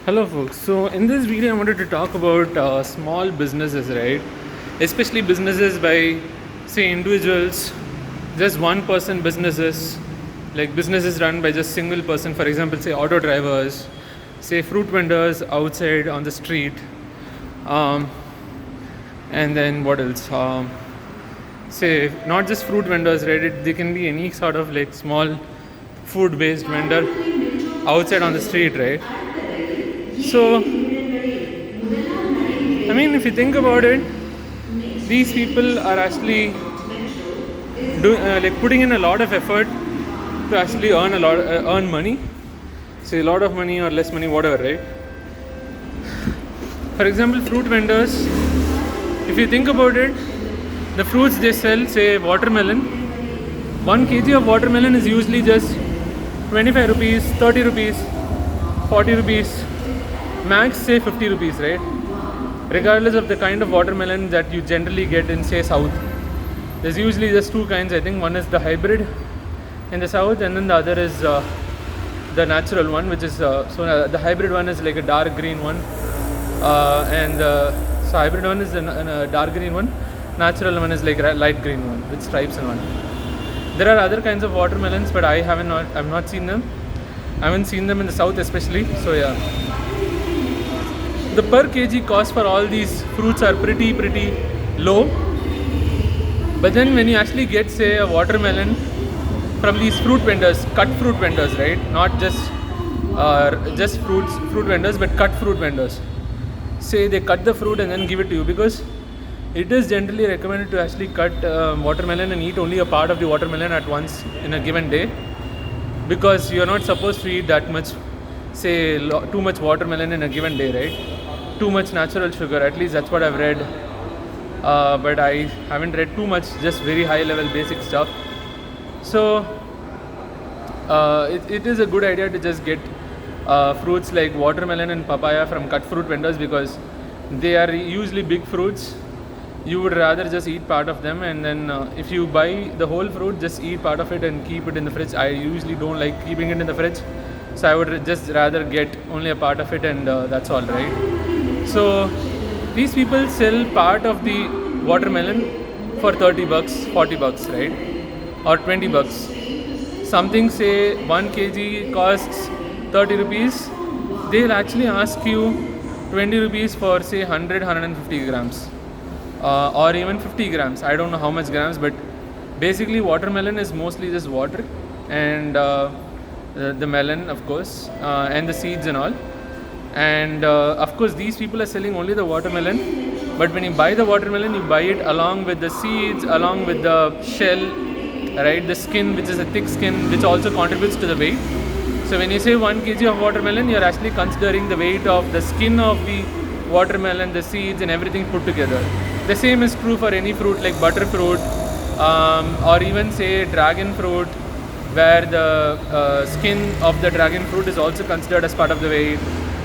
Hello folks. So in this video I wanted to talk about small businesses, right? Especially businesses by say individuals, just one person businesses, like businesses run by just single person, for example say auto drivers, say fruit vendors outside on the street, um, and then what else? Say not just fruit vendors, right? They can be any sort of like small food based vendor outside on the street, right? So, I mean, if you think about it, these people are actually like putting in a lot of effort to actually earn money. Say a lot of money or less money, whatever, right? For example, fruit vendors. If you think about it, the fruits they sell, say watermelon. 1 kg of watermelon is usually just 25 rupees, 30 rupees, 40 rupees, max say 50 rupees, right? Regardless of the kind of watermelon that you generally get in say south. There's usually just two kinds, I think. One is the hybrid in the south, and then the other is the natural one, which is the hybrid one is like a dark green one, so hybrid one is a dark green one. Natural one is like a light green one with stripes and one. There are other kinds of watermelons, but I've not seen them. I haven't seen them in the south especially. So yeah, the per kg cost for all these fruits are pretty low. But then when you actually get say a watermelon from these fruit vendors, cut fruit vendors, right? Not just fruit vendors, but cut fruit vendors. Say they cut the fruit and then give it to you, because it is generally recommended to actually cut watermelon and eat only a part of the watermelon at once in a given day, because you're not supposed to eat that much, say too much watermelon in a given day, right? Too much natural sugar, at least that's what I've read. But I haven't read too much, just very high level basic stuff. So it is a good idea to just get fruits like watermelon and papaya from cut fruit vendors, because they are usually big fruits. You would rather just eat part of them, and then if you buy the whole fruit, just eat part of it and keep it in the fridge. I usually don't like keeping it in the fridge, so I would just rather get only a part of it, and that's all, right? So these people sell part of the watermelon for 30 bucks, 40 bucks, right? Or 20 bucks. Something say 1 kg costs 30 rupees. They'll actually ask you 20 rupees for say 150 grams. Or even 50 grams. I don't know how much grams, but basically watermelon is mostly just water and the melon, of course, and the seeds and all. And of course these people are selling only the watermelon, but when you buy the watermelon, you buy it along with the seeds, along with the shell, right? The skin, which is a thick skin, which also contributes to the weight. So when you say 1 kg of watermelon, you're actually considering the weight of the skin of the watermelon, the seeds and everything put together. The same is true for any fruit like butterfruit, or even say dragon fruit, where the skin of the dragon fruit is also considered as part of the weight,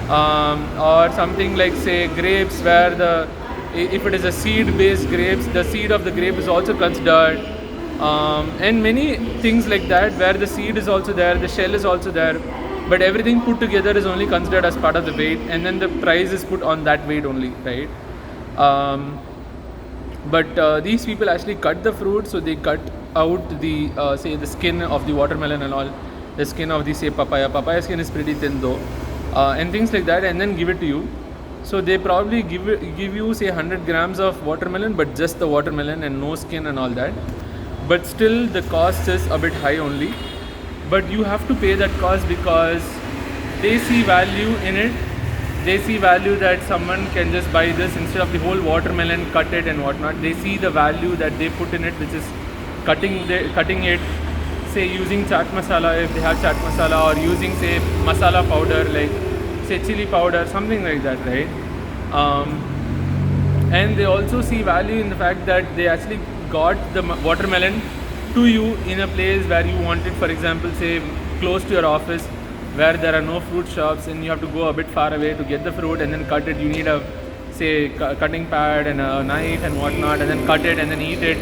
or something like say grapes, where if it is a seed based grapes, the seed of the grape is also considered, and many things like that, where the seed is also there, the shell is also there, but everything put together is only considered as part of the weight, and then the price is put on that weight only, right? But these people actually cut the fruit, so they cut out the say the skin of the watermelon and all, the skin of the say papaya skin is pretty thin though, and things like that, and then give it to you. So they probably give you say 100 grams of watermelon, but just the watermelon and no skin and all that. But still the cost is a bit high only, but you have to pay that cost because they see value in it. They see value that someone can just buy this instead of the whole watermelon, cut it and whatnot. They see the value that they put in it, which is cutting it, say using chaat masala if they have chaat masala, or using say masala powder like say chili powder, something like that, right? And they also see value in the fact that they actually got the watermelon to you in a place where you want it, for example say close to your office, where there are no fruit shops and you have to go a bit far away to get the fruit and then cut it. You need a say cutting pad and a knife and whatnot, and then cut it and then eat it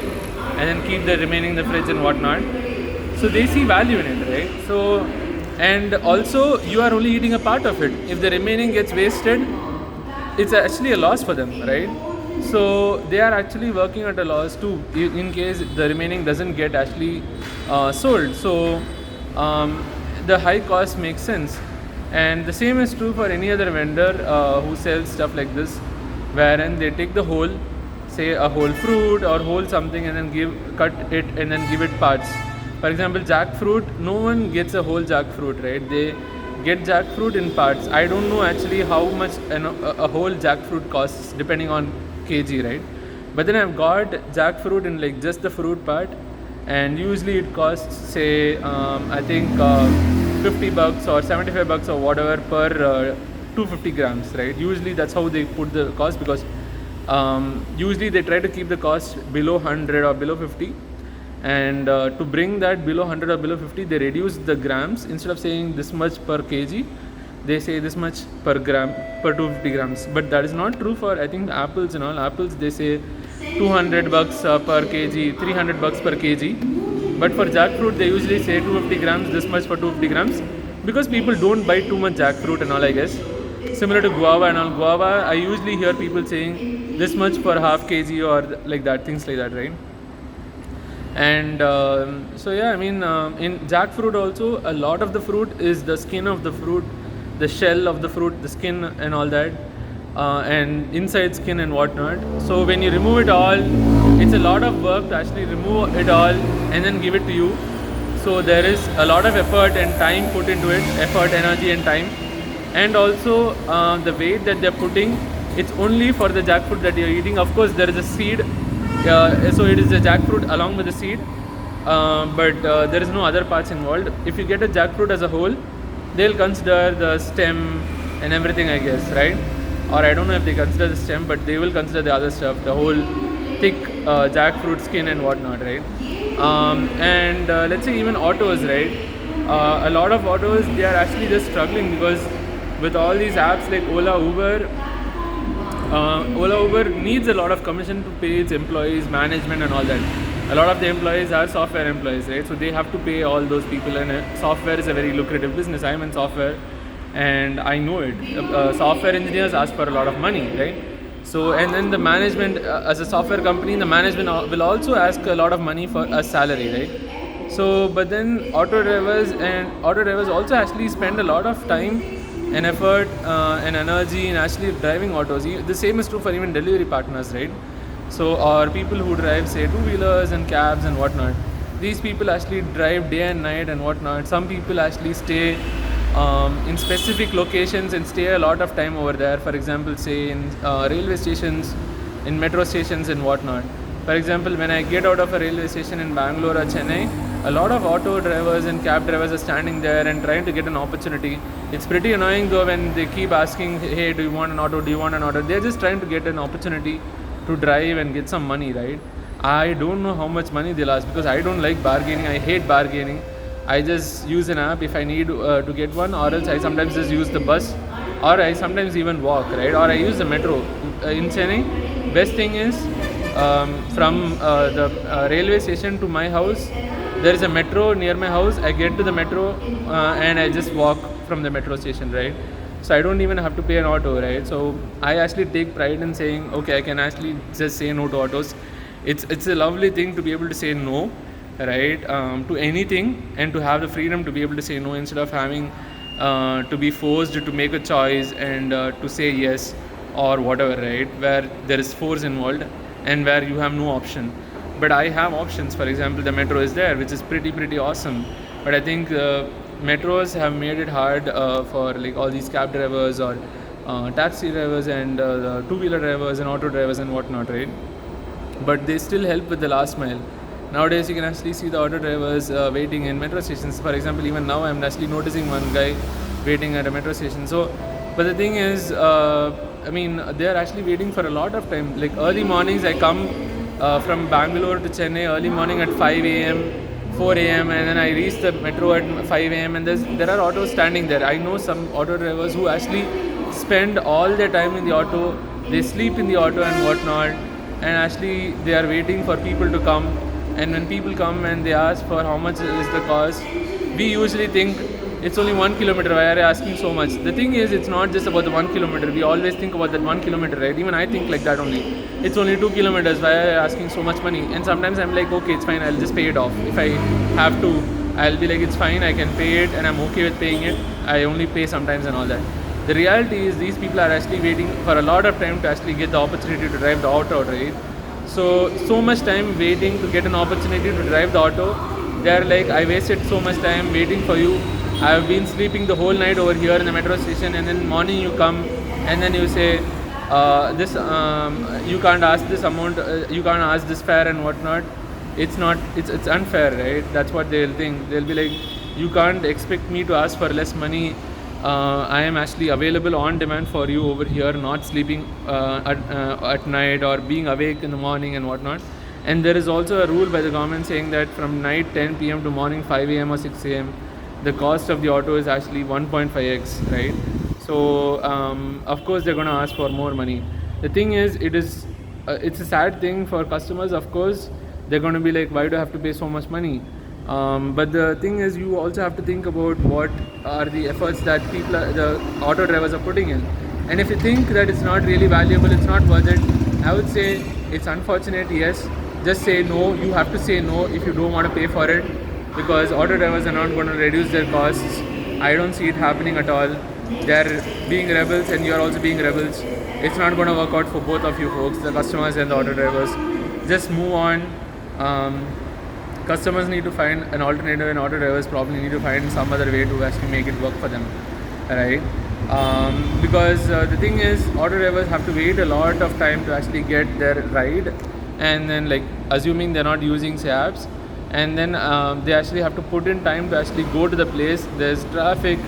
and then keep the remaining in the fridge and whatnot. So they see value in it, right? So and also you are only eating a part of it. If the remaining gets wasted, it's actually a loss for them, right? So they are actually working at a loss too, in case the remaining doesn't get actually sold. So the high cost makes sense, and the same is true for any other vendor who sells stuff like this, wherein they take the whole, say a whole fruit or whole something, and then cut it and then give it parts. For example, jackfruit, no one gets a whole jackfruit, right? They get jackfruit in parts. I don't know actually how much a whole jackfruit costs depending on kg, right? But then I've got jackfruit in like just the fruit part, and usually it costs, say I think $50 or $75 or whatever per 250 grams, right? Usually that's how they put the cost, because usually they try to keep the cost below 100 or below 50, and to bring that below 100 or below 50, they reduce the grams. Instead of saying this much per kg, they say this much per gram, per 250 grams. But that is not true for, I think, apples and all. Apples, they say $200 per kg, $300 per kg. But for jackfruit, they usually say 250 grams, this much for 250 grams, because people don't buy too much jackfruit and all, I guess. Similar to guava and all. Guava, I usually hear people saying this much per half kg or like that, things like that, right? And so yeah, I mean, in jackfruit also, a lot of the fruit is the skin of the fruit, the shell of the fruit, the skin and all that, and inside skin and whatnot. So when you remove it all, it's a lot of work to actually remove it all and then give it to you. So there is a lot of effort and time put into it, effort, energy and time. And also the weight that they're putting, it's only for the jackfruit that you're eating. Of course, there is a seed, so it is a jackfruit along with the seed, but there is no other parts involved. If you get a jackfruit as a whole, they'll consider the stem and everything, I guess, right? Or I don't know if they consider the stem, but they will consider the other stuff, the whole thick jackfruit skin and whatnot, right? And let's say even autos, right? A lot of autos, they are actually just struggling, because with all these apps like Ola, Uber needs a lot of commission to pay its employees, management and all that. A lot of the employees are software employees, right? So they have to pay all those people, and software is a very lucrative business. I'm in software and I know it. Software engineers ask for a lot of money, right? So, and then the management, as a software company, the management will also ask a lot of money for a salary, right? So, but then auto drivers also actually spend a lot of time and effort and energy in actually driving autos. The same is true for even delivery partners, right? So, or people who drive, say, two-wheelers and cabs and whatnot. These people actually drive day and night and whatnot. Some people actually stay in specific locations and stay a lot of time over there. For example, say in railway stations, in metro stations and whatnot. For example, when I get out of a railway station in Bangalore or Chennai, a lot of auto drivers and cab drivers are standing there and trying to get an opportunity. It's pretty annoying though when they keep asking, hey, do you want an auto? Do you want an auto? They're just trying to get an opportunity to drive and get some money, right? I don't know how much money they'll ask, because I don't like bargaining. I hate bargaining. I just use an app if I need to get one, or else I sometimes just use the bus, or I sometimes even walk, right? Or I use the metro. In Chennai, best thing is from the railway station to my house, there is a metro near my house. I get to the metro and I just walk from the metro station, right? So I don't even have to pay an auto, right? So I actually take pride in saying, okay, I can actually just say no to autos. It's a lovely thing to be able to say no, right, to anything, and to have the freedom to be able to say no instead of having to be forced to make a choice and to say yes or whatever, right, where there is force involved and where you have no option. But I have options. For example, the metro is there, which is pretty awesome. But I think metros have made it hard for like all these cab drivers or taxi drivers and two-wheeler drivers and auto drivers and whatnot, right? But they still help with the last mile. Nowadays, you can actually see the auto drivers waiting in metro stations. For example, even now, I'm actually noticing one guy waiting at a metro station. So, but the thing is, I mean, they are actually waiting for a lot of time. Like early mornings, I come from Bangalore to Chennai early morning at 5 a.m., 4 a.m. and then I reach the metro at 5 a.m. and there are autos standing there. I know some auto drivers who actually spend all their time in the auto. They sleep in the auto and whatnot, and actually they are waiting for people to come. And when people come and they ask for how much is the cost, we usually think it's only 1 kilometer, why are you asking so much? The thing is, it's not just about the 1 kilometer. We always think about that 1 kilometer, right? Even I think like that only. It's only 2 kilometers, why are you asking so much money? And sometimes I'm like, okay, it's fine, I'll just pay it off. If I have to, I'll be like, it's fine, I can pay it, and I'm okay with paying it. I only pay sometimes and all that. The reality is, these people are actually waiting for a lot of time to actually get the opportunity to drive the auto, right? So much time waiting to get an opportunity to drive the auto. They're like, I wasted so much time waiting for you. I've been sleeping the whole night over here in the metro station, and then morning you come, and then you say, this you can't ask this amount, you can't ask this fare and whatnot. It's not, it's unfair, right? That's what they'll think. They'll be like, you can't expect me to ask for less money. I am actually available on demand for you over here, not sleeping at night or being awake in the morning and whatnot. And there is also a rule by the government saying that from night 10 p.m. to morning 5 a.m. or 6 a.m., the cost of the auto is actually 1.5x, right? So of course they're going to ask for more money. The thing is, it's a sad thing for customers. Of course, they're going to be like, why do I have to pay so much money? But the thing is, you also have to think about what are the efforts that the auto drivers are putting in. And if you think that it's not really valuable, it's not worth it, I would say it's unfortunate, yes. Just say no. You have to say no if you don't want to pay for it, because auto drivers are not going to reduce their costs. I don't see it happening at all. They're being rebels and you're also being rebels. It's not going to work out for both of you folks, the customers and the auto drivers. Just move on. Customers need to find an alternative, and auto drivers probably need to find some other way to actually make it work for them, right? Because the thing is, auto drivers have to wait a lot of time to actually get their ride, and then like assuming they're not using say apps, and then they actually have to put in time to actually go to the place. There's traffic,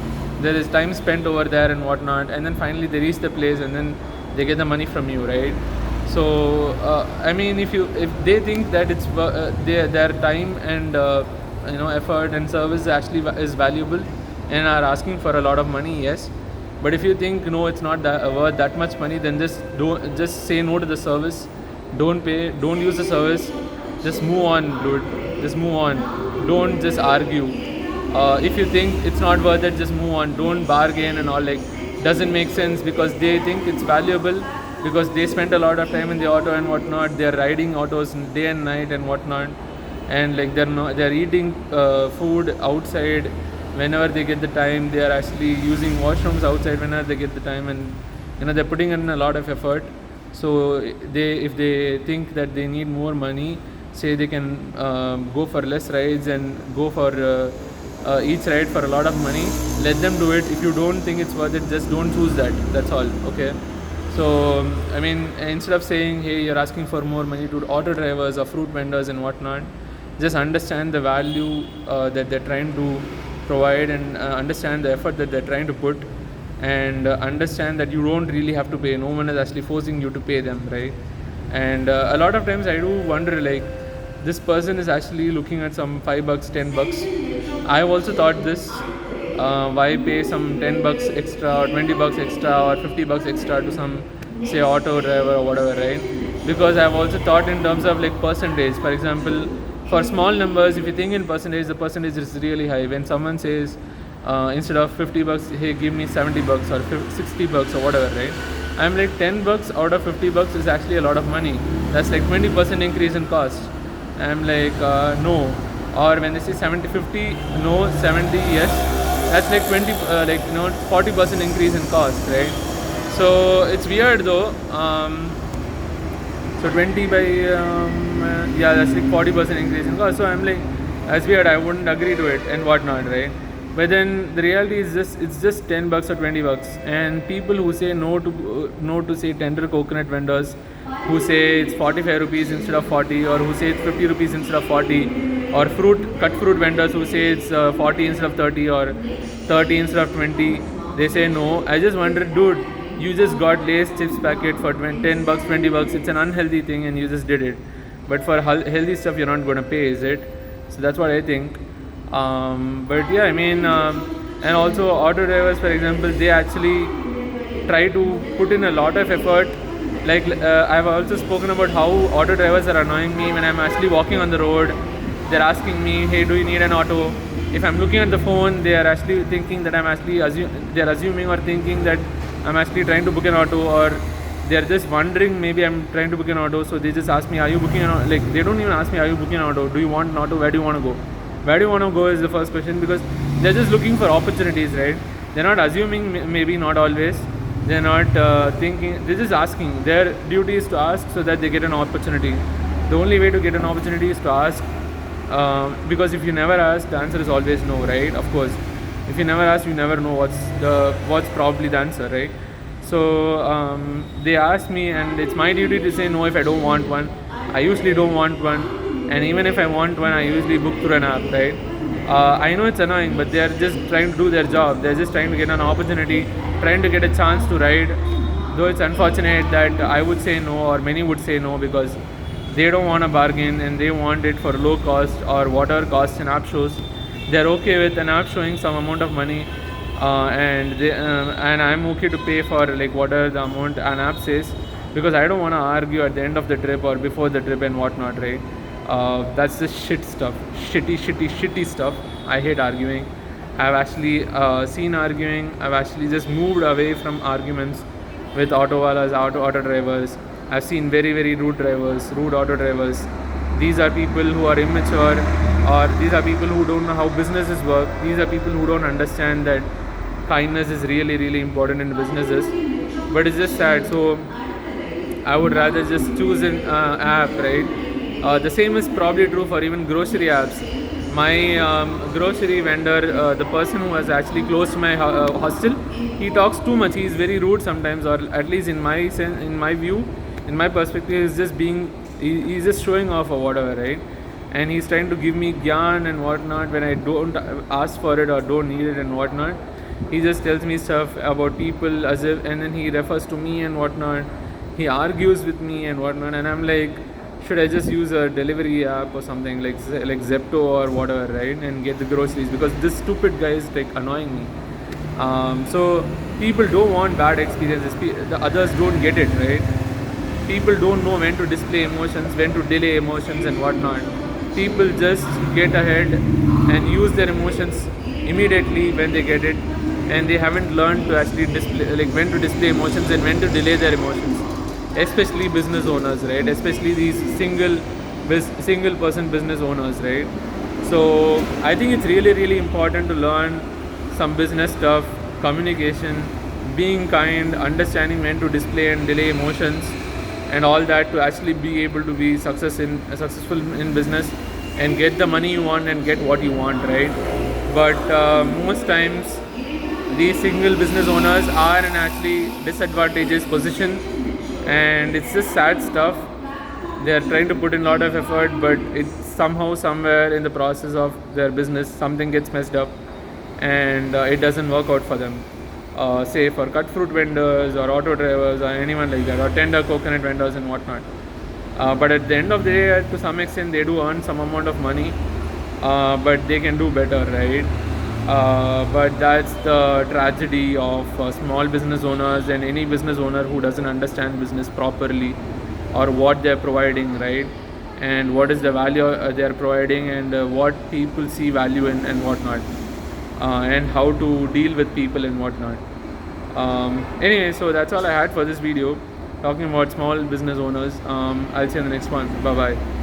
there is time spent over there and whatnot, and then finally they reach the place and then they get the money from you, right? So I mean, if they think that it's their time and effort and service actually is valuable and are asking for a lot of money, yes. But if you think no, it's not worth that much money, then just say no to the service. Don't pay. Don't use the service. Just move on, dude. Just move on. Don't just argue. If you think it's not worth it, just move on. Don't bargain and all. Like, doesn't make sense because they think it's valuable, because they spent a lot of time in the auto and whatnot. They're riding autos day and night and whatnot, and like they're eating food outside whenever they get the time. They are actually using washrooms outside whenever they get the time, and they're putting in a lot of effort. So if they think that they need more money, say they can go for less rides and go for each ride for a lot of money. Let them do it. If you don't think it's worth it, just don't choose that. That's all. Okay. So, I mean, instead of saying, hey, you're asking for more money to auto drivers or fruit vendors and whatnot, just understand the value that they're trying to provide, and understand the effort that they're trying to put, and understand that you don't really have to pay. No one is actually forcing you to pay them, right? And a lot of times I do wonder, like, this person is actually looking at some $5, $10. I've also thought this. Why pay some $10 extra or $20 extra or $50 extra to some, say, auto driver or whatever, right? Because I've also thought in terms of like percentage. For example, for small numbers, if you think in percentage, the percentage is really high. When someone says instead of $50, hey, give me $70 or $60 or whatever, right? I'm like, $10 out of $50 is actually a lot of money. That's like 20% increase in cost. I'm like, no. Or when they say 70-50, no. 70, yes. That's like 40% increase in cost, right? So it's weird though. So 20 by that's like 40% increase in cost. So I'm like, that's weird. I wouldn't agree to it and whatnot, right? But then the reality is it's just $10 or $20, and people who say no to say tender coconut vendors, who say it's 45 rupees instead of 40, or who say it's 50 rupees instead of 40, or cut fruit vendors who say it's 40 instead of 30 or 30 instead of 20, they say no. I just wonder, dude, you just got Lay's chips packet for $10, $20. It's an unhealthy thing and you just did it. But for healthy stuff, you're not going to pay, is it? So that's what I think. But yeah, I mean, and also auto drivers, for example, they actually try to put in a lot of effort. Like I've also spoken about how auto drivers are annoying me when I'm actually walking on the road. They're asking me, hey, do you need an auto? if I'm looking at the phone, they are actually thinking that they're assuming or thinking that I'm actually trying to book an auto, or they're just wondering maybe I'm trying to book an auto. So they just ask me, are you booking an auto? Like, they don't even ask me, are you booking an auto? Do you want an auto? Where do you want to go? Where do you want to go is the first question, because they're just looking for opportunities, right? They're not assuming, maybe not always. They're not thinking, they're just asking. Their duty is to ask so that they get an opportunity. The only way to get an opportunity is to ask, because if you never ask, the answer is always no, right? Of course, if you never ask, you never know what's probably the answer, right? So they ask me, and it's my duty to say no if I don't want one. I usually don't want one, and even if I want one, I usually book through an app, right? I know it's annoying, but they're just trying to do their job. They're just trying to get an opportunity, trying to get a chance to ride. Though it's unfortunate that I would say no, or many would say no, because they don't want a bargain and they want it for low cost or whatever costs an app shows. They're okay with an app showing some amount of money, and I'm okay to pay for like whatever the amount an app says, because I don't want to argue at the end of the trip or before the trip and whatnot, right? That's just shit stuff, shitty stuff. I hate arguing. I've actually seen arguing. I've actually just moved away from arguments with auto drivers. I've seen very rude auto drivers. These are people who are immature, or these are people who don't know how businesses work. These are people who don't understand that kindness is really important in businesses. But it's just sad. So I would rather just choose an app, right? The same is probably true for even grocery apps. My grocery vendor, the person who was actually close to my hostel, he talks too much. He's very rude sometimes, or at least in my view, in my perspective, he's just showing off or whatever, right? And he's trying to give me gyan and whatnot when I don't ask for it or don't need it and whatnot. He just tells me stuff about people as if, and then he refers to me and whatnot. He argues with me and whatnot, and I'm like, should I just use a delivery app or something like Zepto or whatever, right? And get the groceries, because this stupid guy is like annoying me. So people don't want bad experiences. The others don't get it, right? People don't know when to display emotions, when to delay emotions and whatnot. People just get ahead and use their emotions immediately when they get it, and they haven't learned to actually display, like when to display emotions and when to delay their emotions. Especially business owners, right? Especially these single person business owners, right? So I think it's really important to learn some business stuff, communication, being kind, understanding when to display and delay emotions, and all that, to actually be able to be successful in business and get the money you want and get what you want, right? But most times these single business owners are in actually disadvantageous position, and it's just sad stuff. They are trying to put in a lot of effort, but it's somehow, somewhere in the process of their business, something gets messed up, and it doesn't work out for them. Say for cut fruit vendors or auto drivers or anyone like that, or tender coconut vendors and whatnot. But at the end of the day, to some extent, they do earn some amount of money, but they can do better, right? But that's the tragedy of small business owners and any business owner who doesn't understand business properly, or what they're providing, right? And what is the value they're providing, and what people see value in and whatnot, and how to deal with people and whatnot. Anyway, so that's all I had for this video, talking about small business owners. I'll see you in the next one. Bye bye.